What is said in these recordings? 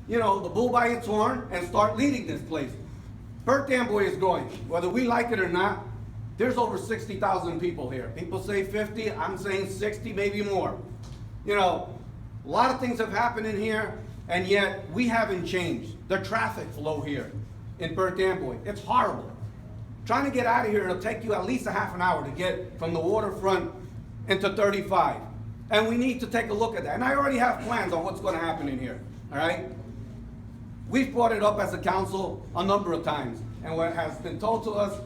you know, the bull by its horn and start leading this place. PERTH Amboy is growing. Whether we like it or not, there's over 60,000 people here. People say 50, I'm saying 60, maybe more. You know, a lot of things have happened in here, and yet we haven't changed. The traffic flow here in PERTH Amboy, it's horrible. Trying to get out of here, it'll take you at least a half an hour to get from the waterfront into 35. And we need to take a look at that. And I already have plans on what's going to happen in here, all right? We've brought it up as a council a number of times, and what has been told to us,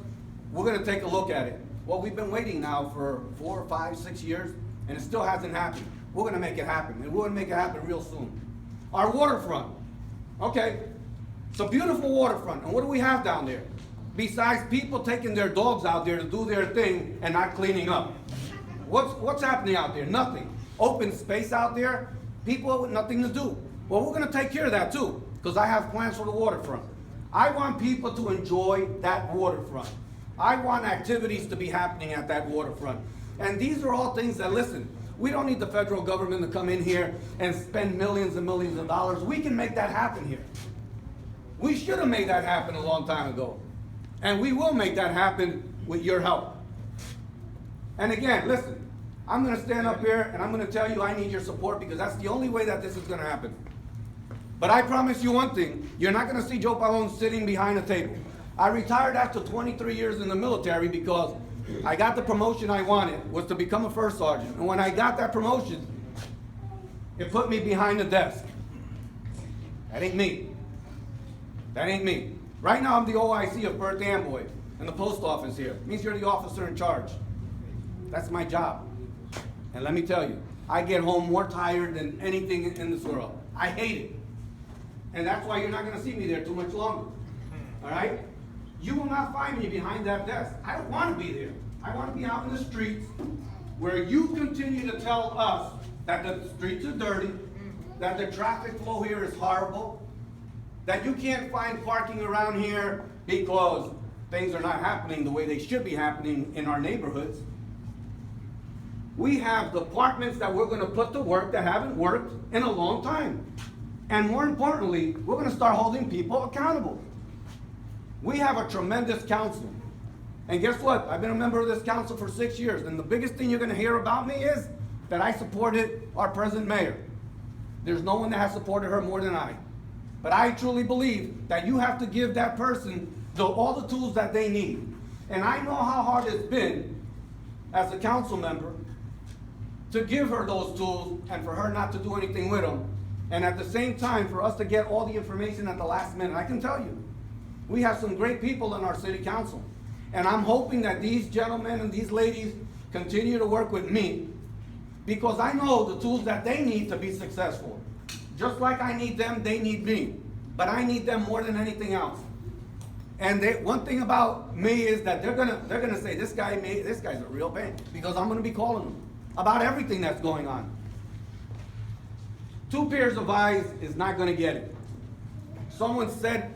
we're going to take a look at it. Well, we've been waiting now for 4, 5, 6 years, and it still hasn't happened. We're going to make it happen, and we're going to make it happen real soon. Our waterfront, okay, it's a beautiful waterfront, and what do we have down there? Besides people taking their dogs out there to do their thing and not cleaning up. What's happening out there? Nothing. Open space out there, people with nothing to do. Well, we're going to take care of that too, because I have plans for the waterfront. I want people to enjoy that waterfront. I want activities to be happening at that waterfront. And these are all things that, listen, we don't need the federal government to come in here and spend millions and millions of dollars. We can make that happen here. We should have made that happen a long time ago. And we will make that happen with your help. And again, listen, I'm going to stand up here and I'm going to tell you I need your support, because that's the only way that this is going to happen. But I promise you one thing, you're not going to see Joe Pabon sitting behind a table. I retired after 23 years in the military because I got the promotion I wanted, was to become a first sergeant. And when I got that promotion, it put me behind the desk. That ain't me. That ain't me. Right now I'm the OIC of PERTH Amboy and the post office here. It means you're the officer in charge. That's my job. And let me tell you, I get home more tired than anything in this world. I hate it. And that's why you're not going to see me there too much longer. All right? You will not find me behind that desk. I don't want to be there. I want to be out in the streets where you continue to tell us that the streets are dirty, that the traffic flow here is horrible, that you can't find parking around here because things are not happening the way they should be happening in our neighborhoods. We have departments that we're going to put to work that haven't worked in a long time. And more importantly, we're going to start holding people accountable. We have a tremendous council. And guess what? I've been a member of this council for 6 years, and the biggest thing you're going to hear about me is that I supported our present mayor. There's no one that has supported her more than I. But I truly believe that you have to give that person all the tools that they need. And I know how hard it's been as a council member to give her those tools and for her not to do anything with them. And at the same time, for us to get all the information at the last minute. I can tell you, we have some great people in our city council. And I'm hoping that these gentlemen and these ladies continue to work with me, because I know the tools that they need to be successful. Just like I need them, they need me. But I need them more than anything else. And one thing about me is that they're gonna say, this guy's a real pain, because I'm gonna be calling them about everything that's going on. 2 pairs of eyes is not gonna get it. Someone said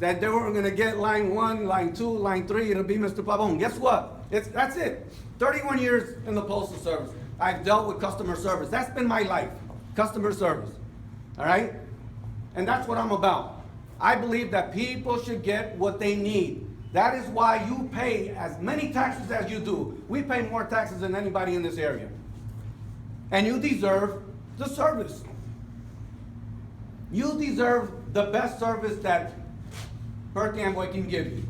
that they were gonna get line 1, line 2, line 3, it'll be Mr. Pabon. Guess what? That's it. 31 years in the Postal Service. I've dealt with customer service. That's been my life, customer service. All right? And that's what I'm about. I believe that people should get what they need. That is why you pay as many taxes as you do. We pay more taxes than anybody in this area. And you deserve the service. You deserve the best service that PERTH Amboy can give you.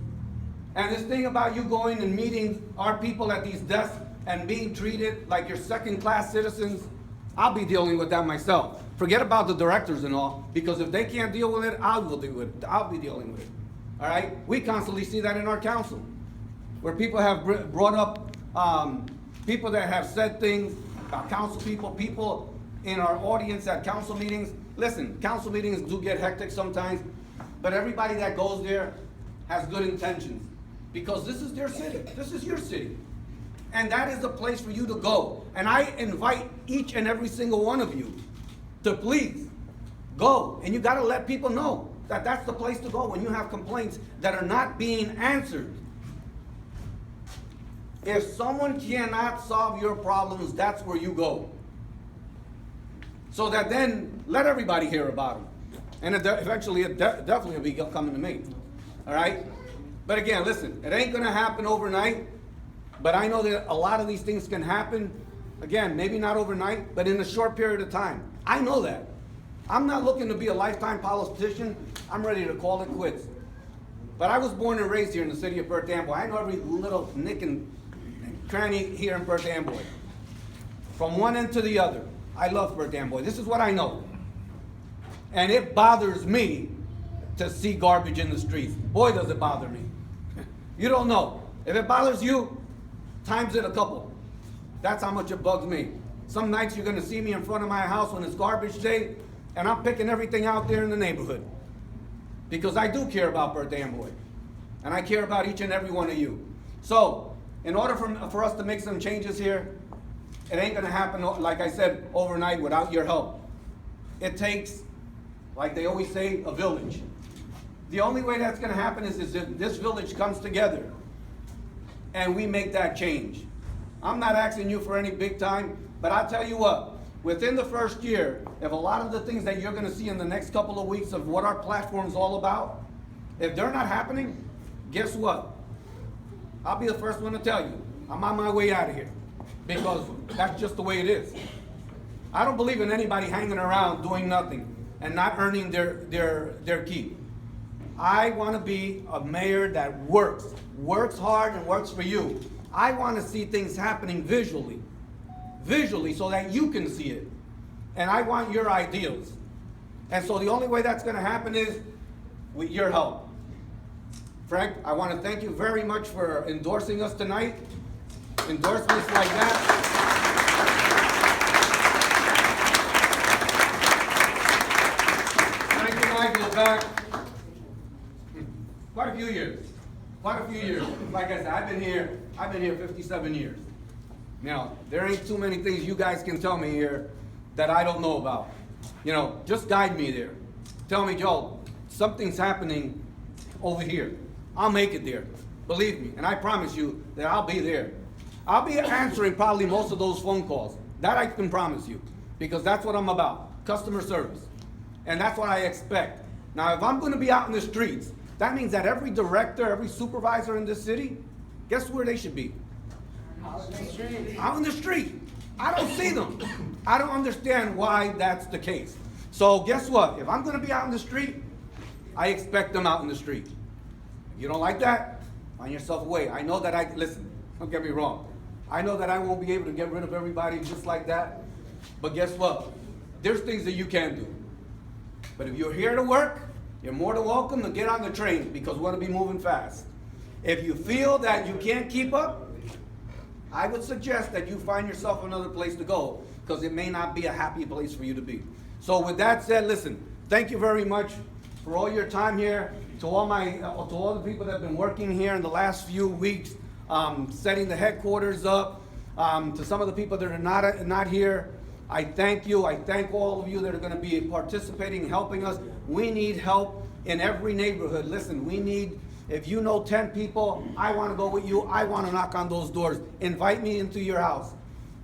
And this thing about you going and meeting our people at these desks and being treated like you're second-class citizens, I'll be dealing with that myself. Forget about the directors and all, because if they can't deal with it, I will deal with it. I'll be dealing with it. All right? We constantly see that in our council, where people have brought up people that have said things about council people in our audience at council meetings. Listen, council meetings do get hectic sometimes, but everybody that goes there has good intentions, because this is their city. This is your city. And that is the place for you to go. And I invite each and every single one of you to please go. And you got to let people know that that's the place to go when you have complaints that are not being answered. If someone cannot solve your problems, that's where you go. So that then let everybody hear about them. And eventually it definitely will be coming to me. All right? But again, listen, it ain't gonna happen overnight, but I know that a lot of these things can happen, again, maybe not overnight, but in a short period of time. I know that. I'm not looking to be a lifetime politician. I'm ready to call it quits. But I was born and raised here in the city of Perth Amboy. I know every little nick and cranny here in Perth Amboy. From one end to the other. I love Perth Amboy. This is what I know. And it bothers me to see garbage in the streets. Boy, does it bother me. You don't know. If it bothers you, times it a couple. That's how much it bugs me. Some nights you're gonna see me in front of my house when it's garbage day, and I'm picking everything out there in the neighborhood. Because I do care about Perth Amboy. And I care about each and every one of you. So, in order for us to make some changes here, it ain't gonna happen, like I said, overnight without your help. It takes, like they always say, a village. The only way that's gonna happen is if this village comes together and we make that change. I'm not asking you for any big time, but I'll tell you what, within the first year, if a lot of the things that you're gonna see in the next couple of weeks of what our platform is all about, if they're not happening, guess what? I'll be the first one to tell you, I'm on my way out of here, because that's just the way it is. I don't believe in anybody hanging around doing nothing and not earning their keep. I want to be a mayor that works hard and works for you. I want to see things happening visually so that you can see it. And I want your ideals. And so the only way that's going to happen is with your help. Frank, I want to thank you very much for endorsing us tonight. Endorsements like that. Frank and I go back quite a few years. Like I said, I've been here 57 years. Now, there ain't too many things you guys can tell me here that I don't know about. You know, just guide me there. Tell me, Joe, something's happening over here. I'll make it there. Believe me. And I promise you that I'll be there. I'll be answering probably most of those phone calls. That I can promise you. Because that's what I'm about. Customer service. And that's what I expect. Now, if I'm going to be out in the streets, that means that every director, every supervisor in this city, guess where they should be? Out in the street. I don't see them. I don't understand why that's the case. So guess what? If I'm going to be out in the street, I expect them out in the street. If you don't like that, find yourself a way. I know that listen, don't get me wrong. I know that I won't be able to get rid of everybody just like that. But guess what? There's things that you can do. But if you're here to work, you're more than welcome to get on the train because we're going to be moving fast. If you feel that you can't keep up, I would suggest that you find yourself another place to go because it may not be a happy place for you to be. So with that said, listen, thank you very much for all your time here, to all the people that have been working here in the last few weeks, setting the headquarters up, to some of the people that are not here. I thank you. I thank all of you that are going to be participating, helping us. We need help in every neighborhood. Listen, we need, if you know 10 people, I want to go with you. I want to knock on those doors. Invite me into your house.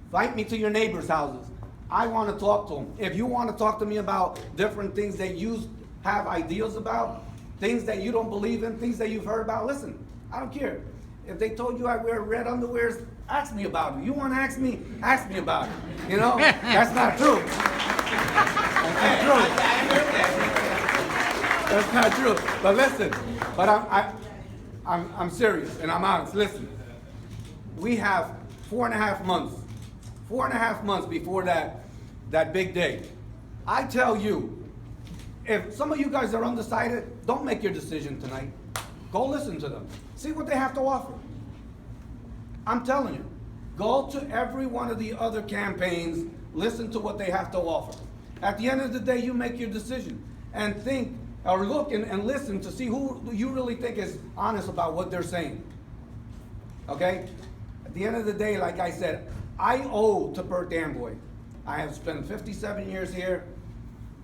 Invite me to your neighbors' houses. I want to talk to them. If you want to talk to me about different things that you have ideas about, things that you don't believe in, things that you've heard about, listen, I don't care. If they told you I wear red underwears, ask me about it. You want to ask me about it. You know? That's not true. That's not true. That's not true. But listen, I'm serious and I'm honest. Listen, we have 4.5 months. 4.5 months before that big day. I tell you, if some of you guys are undecided, don't make your decision tonight. Go listen to them. See what they have to offer. I'm telling you, go to every one of the other campaigns, listen to what they have to offer. At the end of the day, you make your decision and think or look and listen to see who you really think is honest about what they're saying. Okay? At the end of the day, like I said, I owe to Perth Amboy. I have spent 57 years here.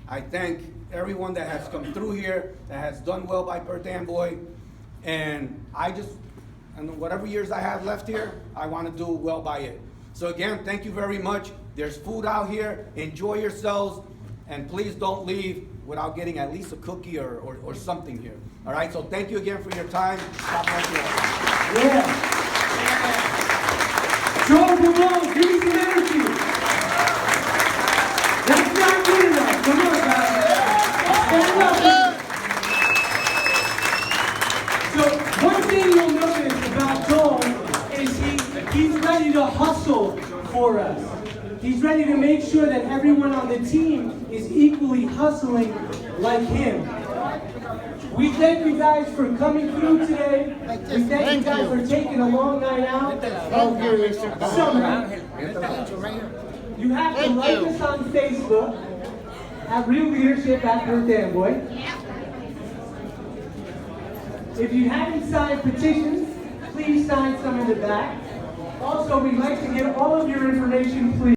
I thank everyone that has come through here, that has done well by Perth Amboy. And and whatever years I have left here, I want to do well by it. So again, thank you very much. There's food out here. Enjoy yourselves. And please don't leave without getting at least a cookie or something here. All right, so thank you again for your time. God bless you all. Yeah. Joe Pabon, give me some energy. That's not good enough. Come on, guys. Stand up. So one thing you'll notice about Joel is he's ready to hustle for us. He's ready to make sure that everyone on the team is equally hustling like him. We thank you guys for coming through today. We thank you guys for taking a long night out. Thank you, Mr. Summer. You have to like us on Facebook at Real Leadership at PERTH Amboy. If you haven't signed petitions, please sign some in the back. Also, we'd like to get all of your information, please.